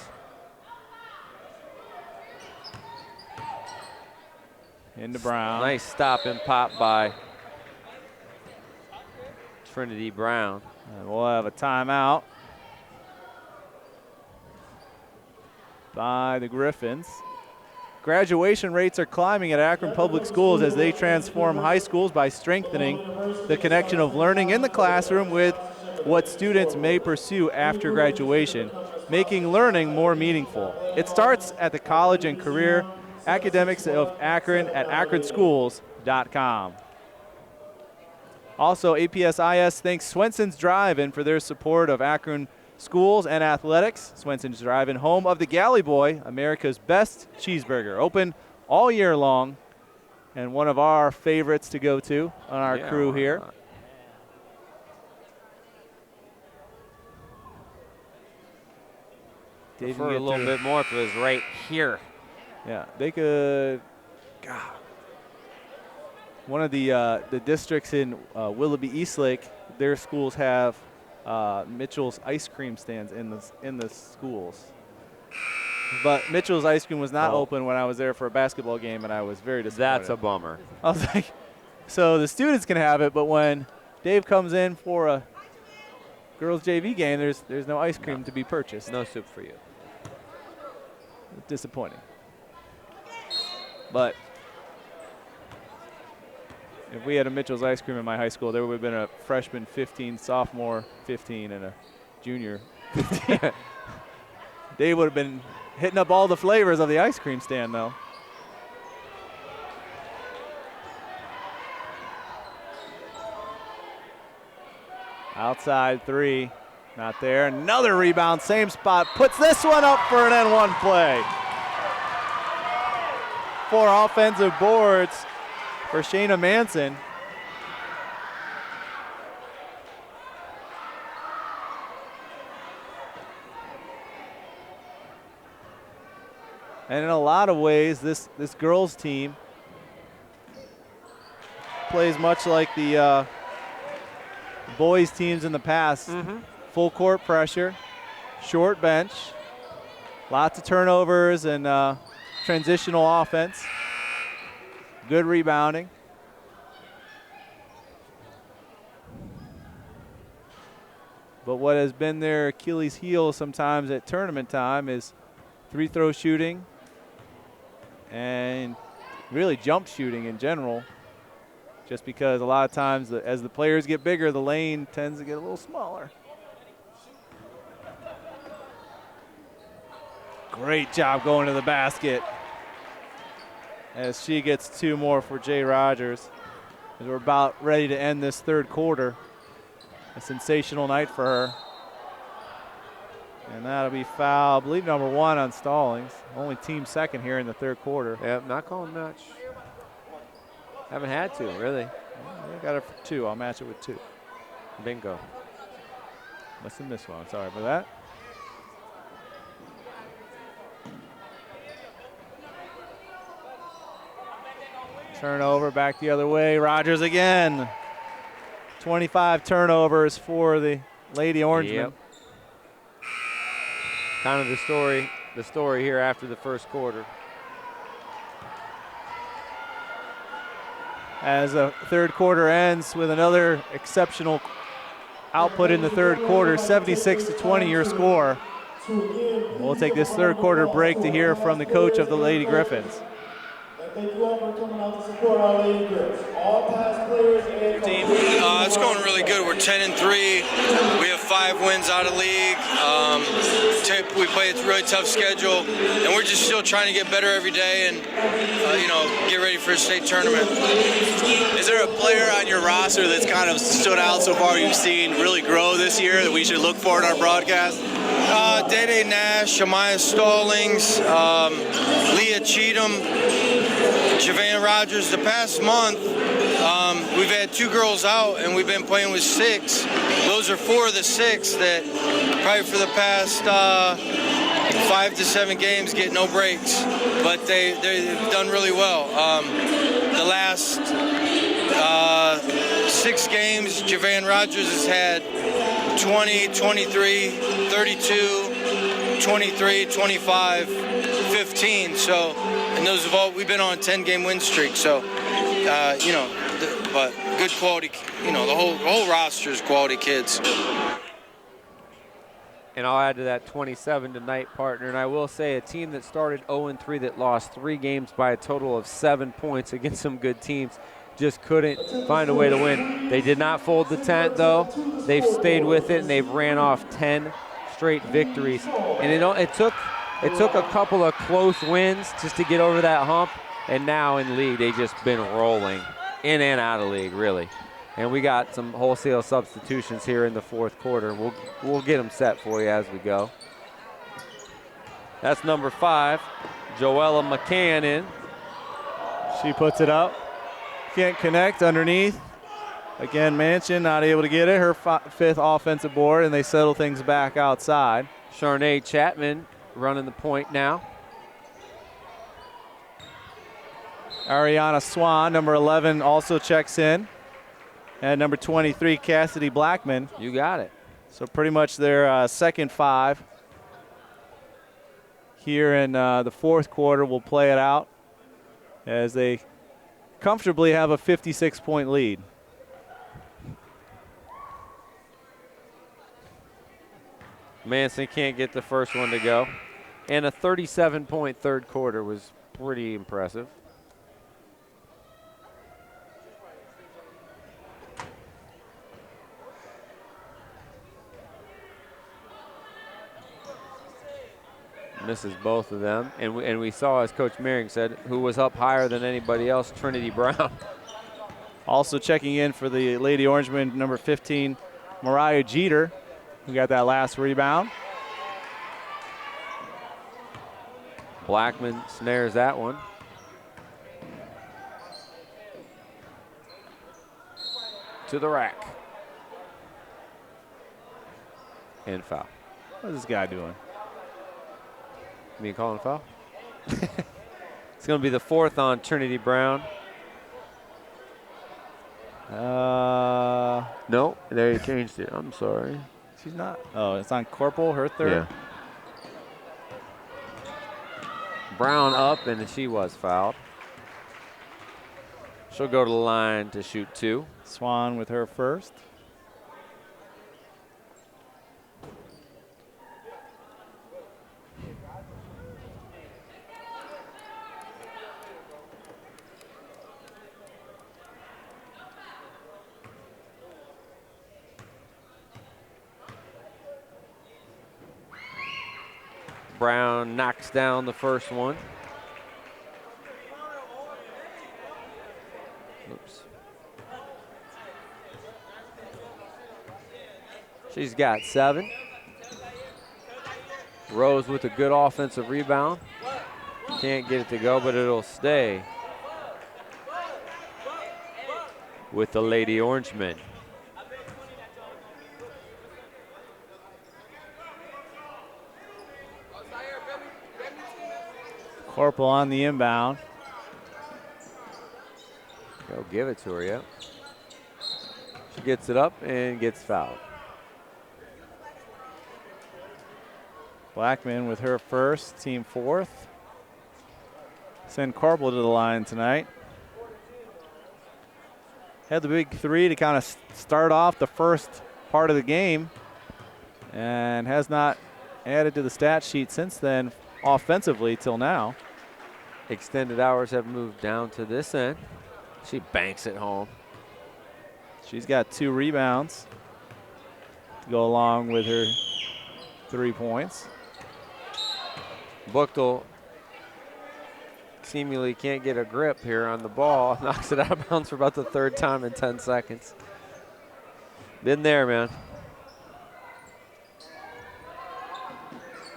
Into Brown. Nice stop and pop by Trinity Brown. And we'll have a timeout by the Griffins. Graduation rates are climbing at Akron Public Schools as they transform high schools by strengthening the connection of learning in the classroom with what students may pursue after graduation, making learning more meaningful. It starts at the College and Career Academics of Akron at akronschools.com. Also, APSIS thanks Swenson's Drive-In for their support of Akron schools and athletics. Swenson's Drive-In, home of the Galley Boy, America's best cheeseburger. Open all year long, and one of our favorites to go to on our crew here. Prefer a little bit more if it was right here. Yeah, they could. God. One of the districts in Willoughby Eastlake, their schools have Mitchell's ice cream stands in the schools. But Mitchell's ice cream was not open when I was there for a basketball game, and I was very disappointed. That's a bummer. I was like, so the students can have it, but when Dave comes in for a girls JV game, there's no ice cream to be purchased. No soup for you. Disappointing. But if we had a Mitchell's ice cream in my high school, there would have been a freshman 15, sophomore 15, and a junior 15. They would have been hitting up all the flavors of the ice cream stand, though. Outside 3, not there. Another rebound, same spot. Puts this one up for an N1 play. 4 offensive boards for Shayna Manson. And in a lot of ways, this girls team plays much like the boys teams in the past. Full court pressure, short bench, lots of turnovers and transitional offense, good rebounding. But what has been their Achilles heel sometimes at tournament time is free throw shooting and really jump shooting in general, just because a lot of times as the players get bigger, the lane tends to get a little smaller. Great job going to the basket as she gets 2 more for Jay Rogers as we're about ready to end this third quarter. A sensational night for her. And that'll be foul, I believe, number 1 on Stallings. Only team second here in the third quarter. Yep, not calling much. Haven't had to, really. I got her for 2. I'll match it with 2. Bingo. Must have missed one. Sorry for that. Turnover back the other way. Rogers again. 25 turnovers for the Lady Orangemen. Yep. Kind of the story here after the first quarter. as the third quarter ends with another exceptional output in the third quarter, 76-20 your score. We'll take this third quarter break to hear from the coach of the Lady Griffins. Thank you all for coming out to support our Lady Griffins. All past players and Team, it's going really good. We're 10-3. We have 5 wins out of league. We play a really tough schedule, and we're just still trying to get better every day and get ready for a state tournament. Is there a player on your roster that's kind of stood out so far you've seen really grow this year that we should look for in our broadcast? Day Nash, Amaya Stallings, Leah Cheatham, Javan Rogers. The past month, we've had 2 girls out, and we've been playing with 6. Those are 4 of the 6 that probably for the past 5 to 7 games get no breaks, but they've done really well. The last 6 games, Javan Rogers has had 20, 23, 32, 23, 25, 15. So, and those have all, we've been on a 10-game win streak. So, but good quality, the whole roster is quality kids. And I'll add to that 27 tonight, partner. And I will say a team that started 0-3 that lost 3 games by a total of 7 points against some good teams just couldn't find a way to win. They did not fold the tent, though. They've stayed with it, and they've ran off 10 straight victories. And it took a couple of close wins just to get over that hump. And now in league, they've just been rolling in and out of league, really. And we got some wholesale substitutions here in the fourth quarter. We'll get them set for you as we go. That's number 5, Joella McCann in. She puts it up. Can't connect underneath. Again, Manchin not able to get it. Her 5th offensive board, and they settle things back outside. Sharnae Chapman running the point now. Ariana Swan, number 11, also checks in. And number 23, Cassidy Blackman. You got it. So pretty much their second 5. Here in the fourth quarter, we'll play it out as they comfortably have a 56-point lead. Manson can't get the first one to go. And a 37-point third quarter was pretty impressive. Misses both of them. And we saw, as Coach Mehring said, who was up higher than anybody else, Trinity Brown. Also checking in for the Lady Orangemen, number 15, Mariah Jeter, who got that last rebound. Blackman snares that one. To the rack. And foul. What is this guy doing? Me calling foul? It's going to be the 4th on Trinity Brown. No, there you changed it. I'm sorry. She's not. Oh, it's on Corporal, her 3rd? Yeah. Brown up, and she was fouled. She'll go to the line to shoot 2. Swan with her 1st. Brown knocks down the first one. Oops. She's got 7. Rose with a good offensive rebound. Can't get it to go, but it'll stay with the Lady Orangemen. Corporal on the inbound. Go give it to her, yeah. She gets it up and gets fouled. Blackman with her 1st, team 4th. Send Corporal to the line tonight. had the big three to kind of start off the first part of the game and has not added to the stat sheet since then offensively till now. Extended hours have moved down to this end. She banks it home. She's got 2 rebounds to go along with her 3 points. Buchtel seemingly can't get a grip here on the ball. Knocks it out of bounds for about the 3rd time in 10 seconds. Been there, man.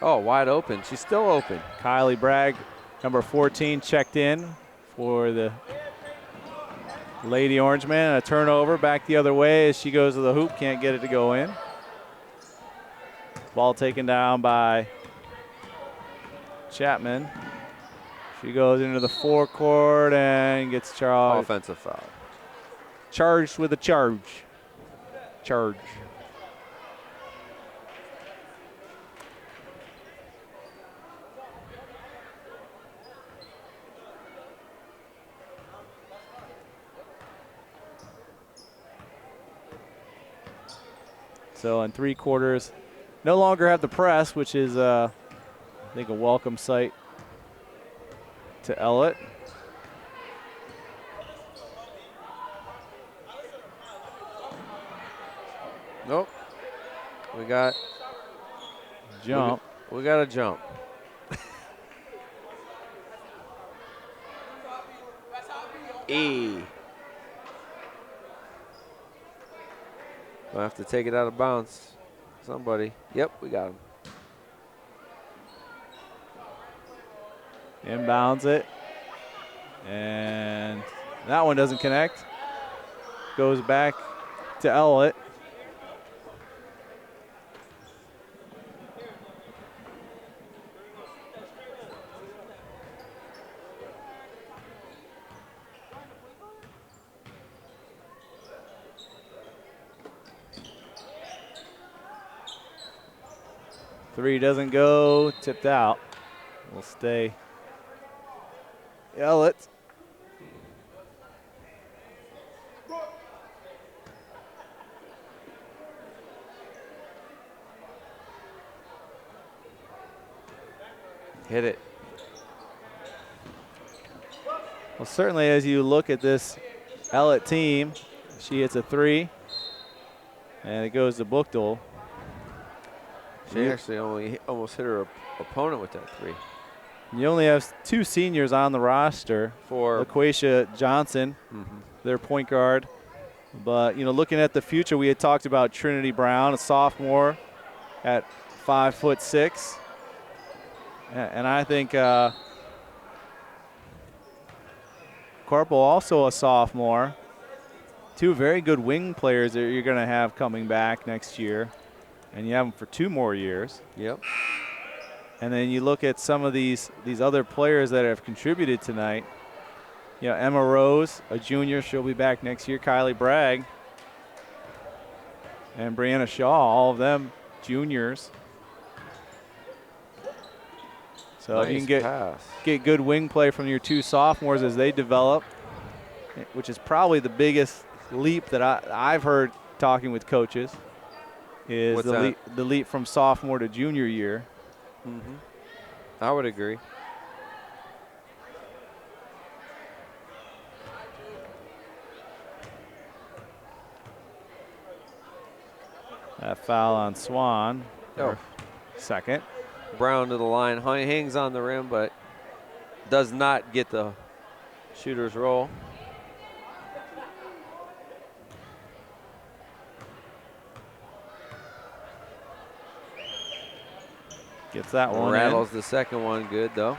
Oh, wide open. She's still open. Kylie Bragg, number 14, checked in for the Lady Orangemen. A turnover back the other way as she goes to the hoop. Can't get it to go in. Ball taken down by Chapman. She goes into the forecourt and gets charged. Offensive foul. Charged with a charge. Charge. So in 3 quarters, no longer have the press, which is, I think, a welcome sight to Ellett. Nope. We got jump. We got a jump. We'll have to take it out of bounds. Somebody. Yep, we got him. Inbounds it. And that one doesn't connect. Goes back to Ellett. Three doesn't go, tipped out. Will stay Ellett. Hit it. Well, certainly as you look at this Ellett team, she hits a 3, and it goes to Buchtel. She actually almost hit her opponent with that 3. You only have 2 seniors on the roster For LaQuasia Johnson, their point guard. But, you know, looking at the future, we had talked about Trinity Brown, a sophomore at 5'6". And I think Corporal, also a sophomore. 2 very good wing players that you're going to have coming back next year. And you have them for 2 more years. Yep. And then you look at some of these other players that have contributed tonight. You know, Emma Rose, a junior, she'll be back next year. Kylie Bragg and Brianna Shaw, all of them juniors. So nice, you can get good wing play from your 2 sophomores as they develop, which is probably the biggest leap that I've heard talking with coaches. Is the leap from sophomore to junior year. I would agree. That foul on Swan. Oh. Second. Brown to the line, hangs on the rim, but does not get the shooter's roll. Gets that one. Rattles the second one, good though.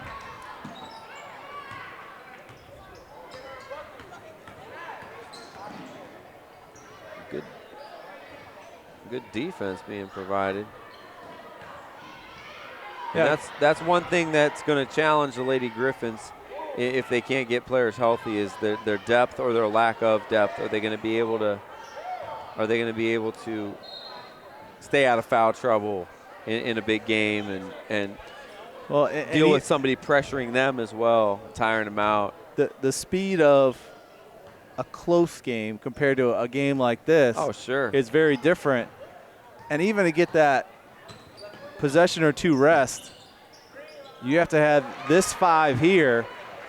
Good defense being provided. Yeah, and that's one thing that's going to challenge the Lady Griffins if they can't get players healthy is their depth or their lack of depth. Are they going to be able to stay out of foul trouble in a big game and deal with somebody pressuring them as well, tiring them out? The speed of a close game compared to a game like this. Oh, sure. It's very different. And even to get that possession or two rest, you have to have this 5 here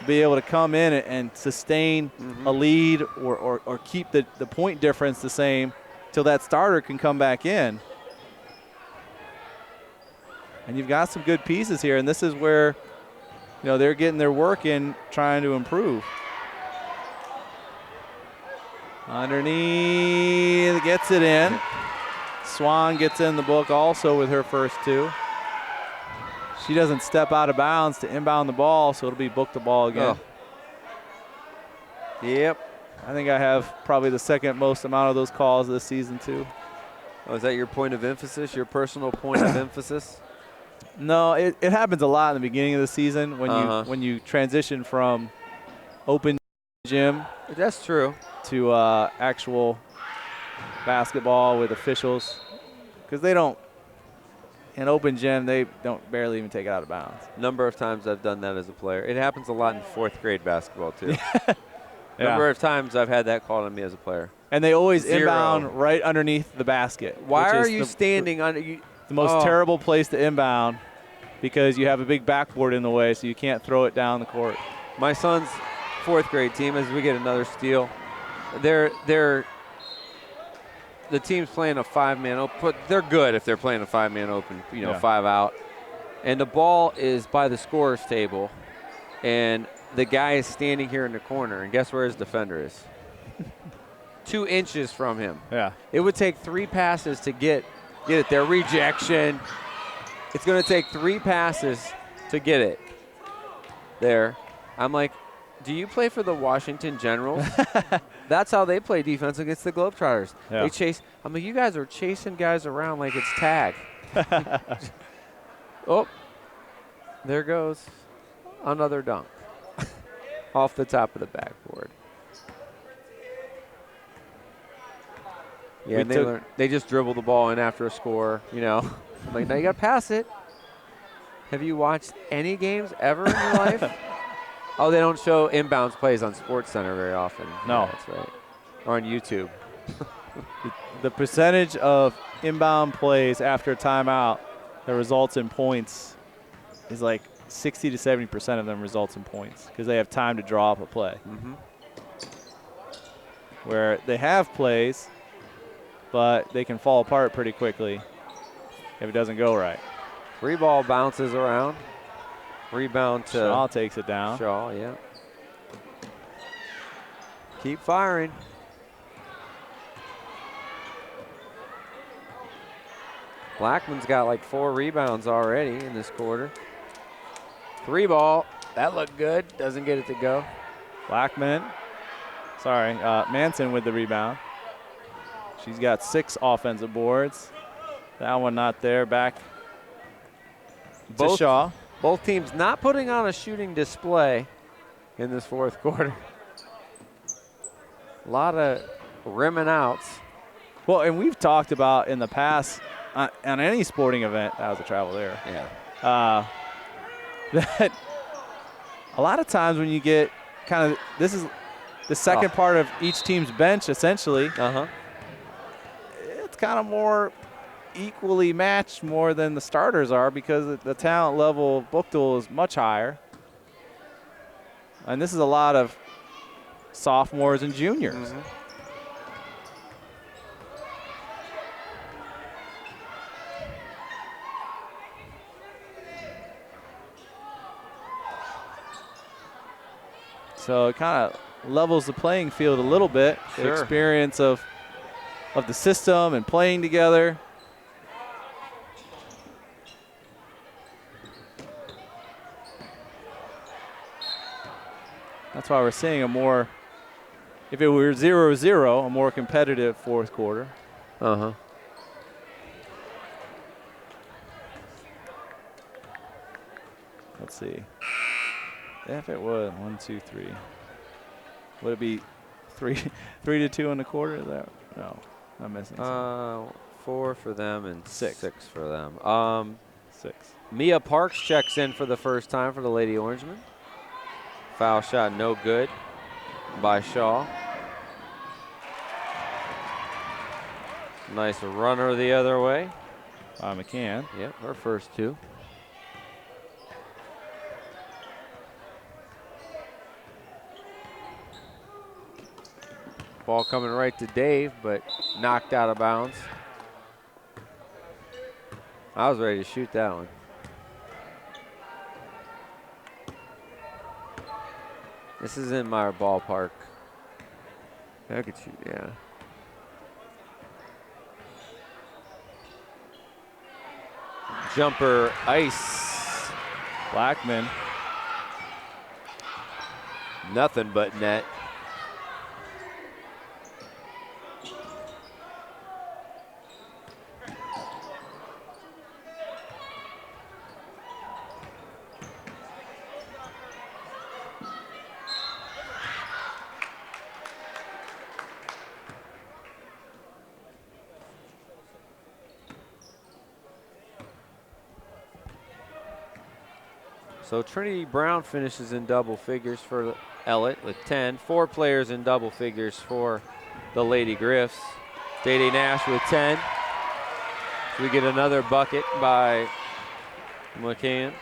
be able to come in and sustain a lead or keep the point difference the same till that starter can come back in. And you've got some good pieces here, and this is where they're getting their work in trying to improve. Underneath, gets it in. Swan gets in the book also with her first 2. She doesn't step out of bounds to inbound the ball, so it'll be book the ball again. Oh. Yep. I think I have probably the second most amount of those calls this season too. Oh, is that your point of emphasis, your personal point of emphasis? No, it happens a lot in the beginning of the season when you transition from open gym. That's true. To actual basketball with officials, because they don't. In open gym, they don't barely even take it out of bounds. Number of times I've done that as a player. It happens a lot in 4th grade basketball too. Number of times I've had that called on me as a player. And they always inbound right underneath the basket. Why are you standing under? The most terrible place to inbound, because you have a big backboard in the way, so you can't throw it down the court. My son's 4th grade team, as we get another steal, they're the team's playing a 5-man open, but they're good if they're playing a 5-man open, 5 out. And the ball is by the scorer's table, and the guy is standing here in the corner, and guess where his defender is? 2 inches from him. Yeah. It would take 3 passes to get it there. Rejection. It's going to take 3 passes to get it there. I'm like, do you play for the Washington Generals? That's how they play defense against the Globetrotters. Yeah. They chase. I'm like, you guys are chasing guys around like it's tag. Oh, there goes another dunk off the top of the backboard. Yeah, and they just dribble the ball in after a score, I'm like, now you got to pass it. Have you watched any games ever in your life? Oh, they don't show inbounds plays on SportsCenter very often. No. Yeah, that's right. Or on YouTube. The percentage of inbound plays after a timeout that results in points is like 60 to 70% of them results in points because they have time to draw up a play. Where they have plays, but they can fall apart pretty quickly if it doesn't go right. Free ball bounces around. Rebound to Shaw takes it down. Shaw, yeah. Keep firing. Blackman's got like 4 rebounds already in this quarter. 3 ball. That looked good. Doesn't get it to go. Manson with the rebound. She's got 6 offensive boards. That one not there. Back to Shaw. Both teams not putting on a shooting display in this 4th quarter. A lot of rimming outs. Well, and we've talked about in the past on any sporting event, that was a travel there. Yeah. That a lot of times when you get kind of, this is the second part of each team's bench essentially. It's kind of more equally matched more than the starters are because the talent level of Buchtel is much higher. And this is a lot of sophomores and juniors. So it kind of levels the playing field a little bit. Sure. The experience of the system and playing together. That's why we're seeing a more, if it were 0-0, a more competitive 4th quarter. Let's see. If it was 1, 2, 3, would it be 3-2 in the quarter? Is that no? I'm missing something. 4 for them and 6 for them. 6. Mia Parks checks in for the first time for the Lady Orangemen. Foul shot no good by Shaw. Nice runner the other way. McCann. Yep, her first 2. Ball coming right to Dave, but knocked out of bounds. I was ready to shoot that one. This is in my ballpark. I could shoot, yeah. Jumper ice. Blackman. Nothing but net. So Trinity Brown finishes in double figures for Ellett with 10. 4 players in double figures for the Lady Griffs. Day-Day Nash with 10. We get another bucket by McCann.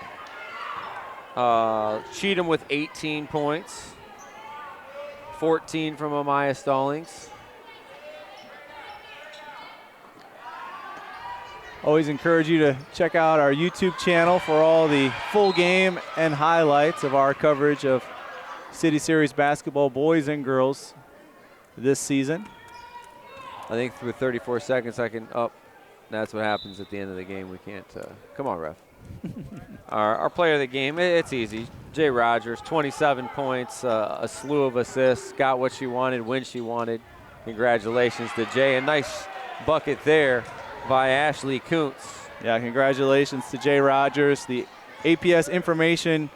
Cheatham with 18 points. 14 from Amaya Stallings. Always encourage you to check out our YouTube channel for all the full game and highlights of our coverage of City Series basketball, boys and girls, this season. I think with 34 seconds I can up. That's what happens at the end of the game. We can't. Come on, ref. Our player of the game, it's easy. Jay Rogers, 27 points, a slew of assists, got what she wanted when she wanted. Congratulations to Jay. A nice bucket there by Ashley Kuntz. Yeah, congratulations to Jay Rogers, the APS Information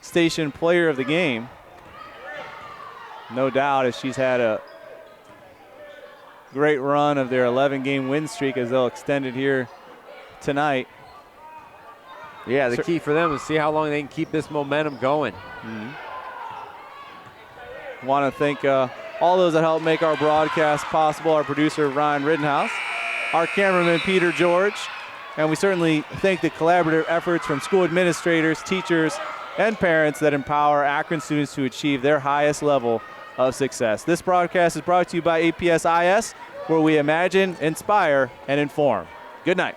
Station player of the game. No doubt, as she's had a great run of their 11-game win streak, as they'll extend it here tonight. Yeah, the key for them is see how long they can keep this momentum going. Want to thank all those that helped make our broadcast possible, our producer Ryan Rittenhouse, our cameraman Peter George, and we certainly thank the collaborative efforts from school administrators, teachers, and parents that empower Akron students to achieve their highest level of success. This broadcast is brought to you by APS-IS, where we imagine, inspire, and inform. Good night.